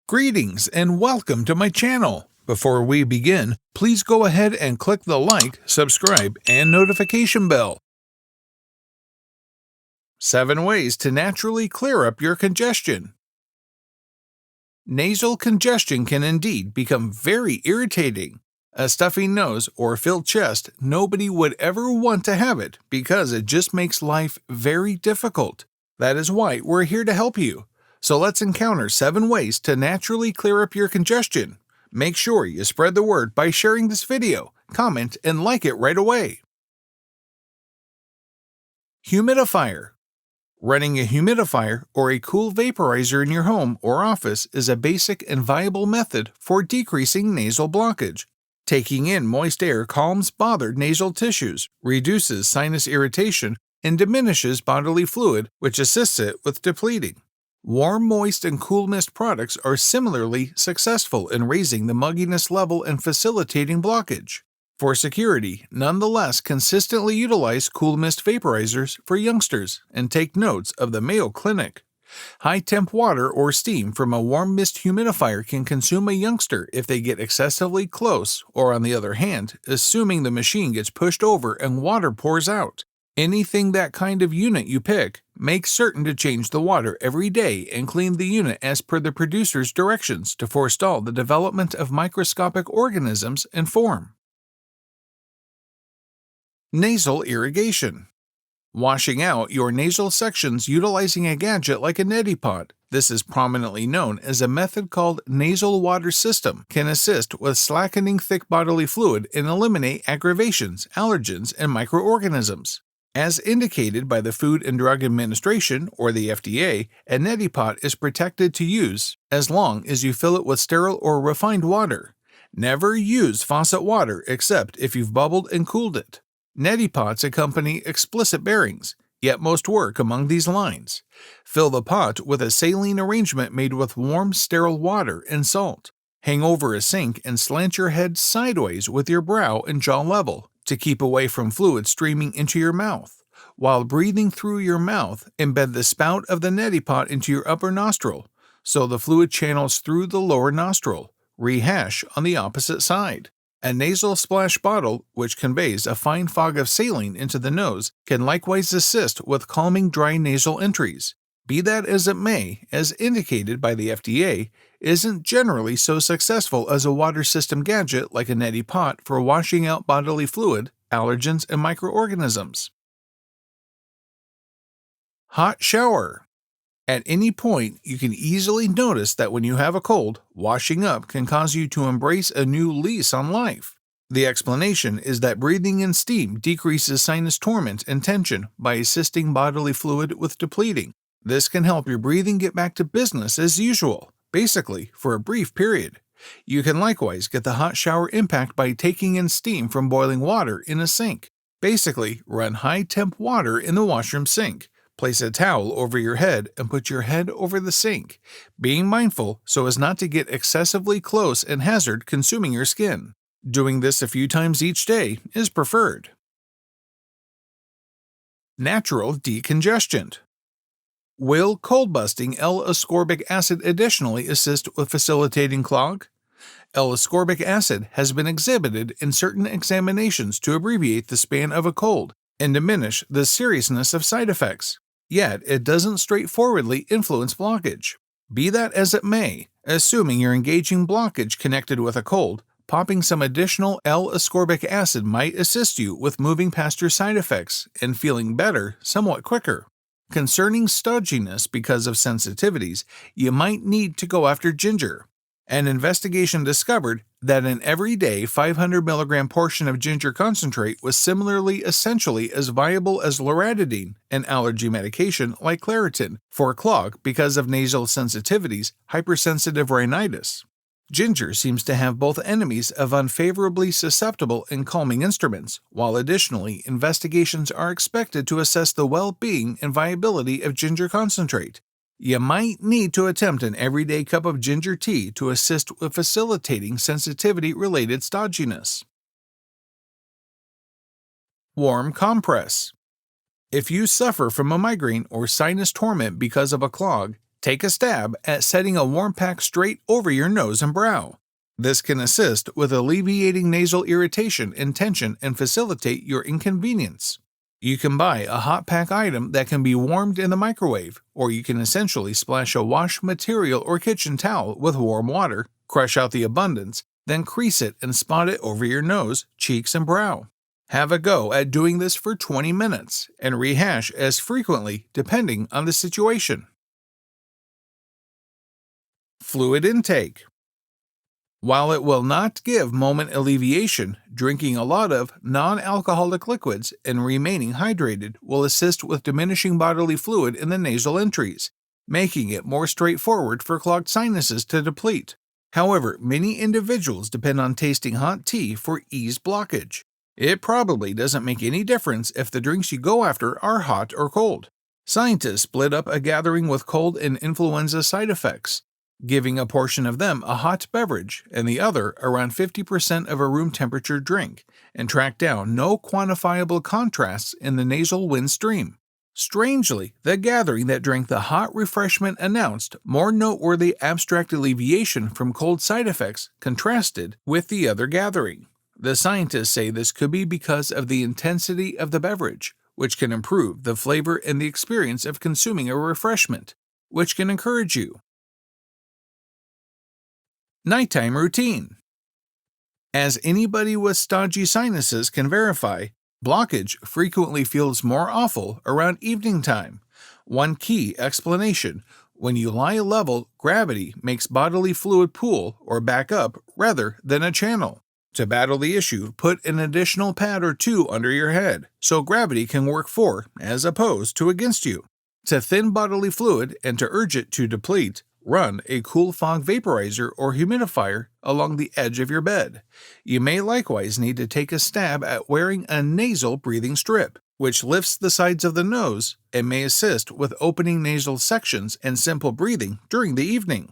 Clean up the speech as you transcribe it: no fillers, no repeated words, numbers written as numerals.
Greetings and welcome to my channel. Before we begin, please go ahead and click the like, subscribe, and notification bell. 7 ways to naturally clear up your congestion. Nasal congestion can indeed become very irritating. A stuffy nose or filled chest, nobody would ever want to have it because it just makes life very difficult. That is why we're here to help you. So let's encounter 7 ways to naturally clear up your congestion. Make sure you spread the word by sharing this video, comment, and like it right away. Humidifier. Running a humidifier or a cool vaporizer in your home or office is a basic and viable method for decreasing nasal blockage. Taking in moist air calms bothered nasal tissues, reduces sinus irritation, and diminishes bodily fluid, which assists it with depleting. Warm, moist, and cool mist products are similarly successful in raising the mugginess level and facilitating blockage. For security, nonetheless consistently utilize cool mist vaporizers for youngsters and take notes of the Mayo Clinic. High-temp water or steam from a warm mist humidifier can consume a youngster if they get excessively close, or on the other hand, assuming the machine gets pushed over and water pours out. Anything that kind of unit you pick, make certain to change the water every day and clean the unit as per the producer's directions to forestall the development of microscopic organisms and form. Nasal irrigation. Washing out your nasal sections utilizing a gadget like a neti pot, this is prominently known as a method called nasal water system, can assist with slackening thick bodily fluid and eliminate aggravations, allergens, and microorganisms. As indicated by the Food and Drug Administration, or the FDA, a neti pot is protected to use as long as you fill it with sterile or refined water. Never use faucet water except if you've bubbled and cooled it. Neti pots accompany explicit bearings, yet most work among these lines. Fill the pot with a saline arrangement made with warm, sterile water and salt. Hang over a sink and slant your head sideways with your brow and jaw level to keep away from fluid streaming into your mouth. While breathing through your mouth, embed the spout of the neti pot into your upper nostril, so the fluid channels through the lower nostril. Rehash on the opposite side. A nasal splash bottle, which conveys a fine fog of saline into the nose, can likewise assist with calming dry nasal entries. Be that as it may, as indicated by the FDA, isn't generally so successful as a water system gadget like a neti pot for washing out bodily fluid, allergens, and microorganisms. Hot shower. At any point, you can easily notice that when you have a cold, washing up can cause you to embrace a new lease on life. The explanation is that breathing in steam decreases sinus torment and tension by assisting bodily fluid with depleting. This can help your breathing get back to business as usual, basically for a brief period. You can likewise get the hot shower impact by taking in steam from boiling water in a sink. Basically, run high-temp water in the washroom sink. Place a towel over your head and put your head over the sink, being mindful so as not to get excessively close and hazard consuming your skin. Doing this a few times each day is preferred. Natural decongestant. Will cold-busting L-ascorbic acid additionally assist with facilitating clog? L-ascorbic acid has been exhibited in certain examinations to abbreviate the span of a cold and diminish the seriousness of side effects. Yet, it doesn't straightforwardly influence blockage. Be that as it may, assuming you're engaging blockage connected with a cold, popping some additional L-ascorbic acid might assist you with moving past your side effects and feeling better somewhat quicker. Concerning stodginess because of sensitivities, you might need to go after ginger. An investigation discovered that an everyday 500 mg portion of ginger concentrate was similarly essentially as viable as loratadine, an allergy medication like Claritin, for clog because of nasal sensitivities, hypersensitive rhinitis. Ginger seems to have both enemies of unfavorably susceptible and calming instruments, while additionally investigations are expected to assess the well-being and viability of ginger concentrate. You might need to attempt an everyday cup of ginger tea to assist with facilitating sensitivity-related stodginess. Warm compress. If you suffer from a migraine or sinus torment because of a clog, Take a stab at setting a warm pack straight over your nose and brow. This can assist with alleviating nasal irritation and tension and facilitate your inconvenience. You can buy a hot pack item that can be warmed in the microwave, or you can essentially splash a wash material or kitchen towel with warm water, crush out the abundance, then crease it and spot it over your nose, cheeks, and brow. Have a go at doing this for 20 minutes and rehash as frequently depending on the situation. Fluid intake. While it will not give moment alleviation, drinking a lot of non-alcoholic liquids and remaining hydrated will assist with diminishing bodily fluid in the nasal entries, making it more straightforward for clogged sinuses to deplete. However, many individuals depend on tasting hot tea for ease blockage. It probably doesn't make any difference if the drinks you go after are hot or cold. Scientists split up a gathering with cold and influenza side effects, giving a portion of them a hot beverage and the other around 50% of a room temperature drink, and tracked down no quantifiable contrasts in the nasal wind stream. Strangely, the gathering that drank the hot refreshment announced more noteworthy abstract alleviation from cold side effects contrasted with the other gathering. The scientists say this could be because of the intensity of the beverage, which can improve the flavor and the experience of consuming a refreshment, which can encourage you. Nighttime routine. As anybody with stodgy sinuses can verify, blockage frequently feels more awful around evening time. One key explanation: when you lie level, gravity makes bodily fluid pool or back up rather than a channel. To battle the issue, put an additional pad or two under your head, so gravity can work for, as opposed to against you. To thin bodily fluid and to urge it to deplete, run a cool fog vaporizer or humidifier along the edge of your bed. You may likewise need to take a stab at wearing a nasal breathing strip, which lifts the sides of the nose and may assist with opening nasal sections and simple breathing during the evening.